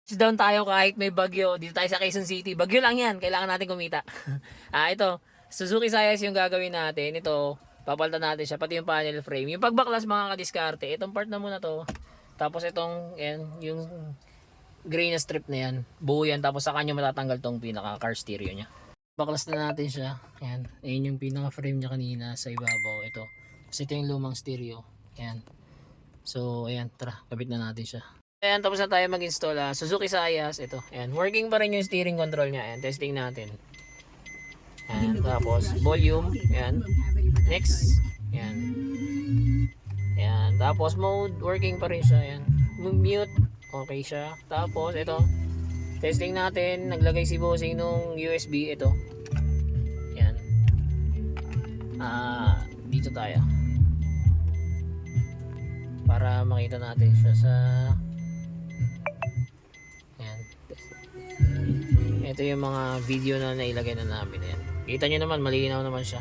Down tayo kahit may bagyo. Dito tayo sa Quezon City. Bagyo lang yan. Kailangan natin kumita. Ito. Suzuki Sayas yung gagawin natin. Ito. Papalitan natin siya. Pati yung panel frame. Yung pagbaklas mga kadiskarte. Itong part na muna to. Tapos itong, yan, yung gray na strip na yan. Buo yan. Tapos sa kanya matatanggal tong pinaka car stereo niya. Baklas na natin siya. Yan. Ayan yung pinaka frame niya kanina sa ibabaw. Ito. Kasi ito yung lumang stereo. Yan. So, ayan. Tara. Kabit na natin siya. Ayan, tapos na tayo mag-install. Suzuki Sayas, ito. Ayan, working pa rin yung steering control niya. Ayan, testing natin. Ayan, tapos volume. Ayan. Next. Ayan. Ayan, tapos mode, working pa rin siya. Ayan. Mute, okay siya. Tapos, ito. Testing natin. Naglagay si Bossing nung USB. Ito. Ayan. Dito tayo. Para makita natin siya sa... Ito yung mga video na nailagay na namin. Ayan. Kita nyo naman, malinaw naman siya.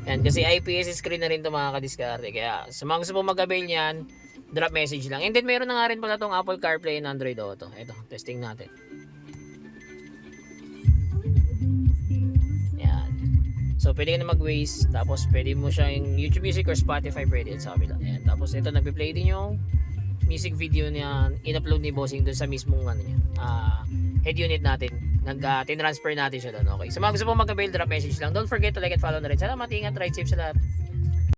Ayan, kasi IPS screen na rin ito mga kadiskarte. Kaya sa mga gusto po mag-avail niyan, drop message lang. And then meron na nga rin pala itong Apple CarPlay and Android Auto. Ito, testing natin. Ayan. So pwede ka na mag-Waze. Tapos pwede mo siya yung YouTube Music or Spotify, pwede sa kabila. Ayan. Tapos ito, nagpi-play din yung music video niya. In-upload ni Bossing dun sa mismong ano niya, head unit natin. Tin-transfer natin siya doon. Okay. So mga gusto po mag-avail, drop message lang. Don't forget to like and follow na rin. Salamat, ingat, ride safe sa lahat.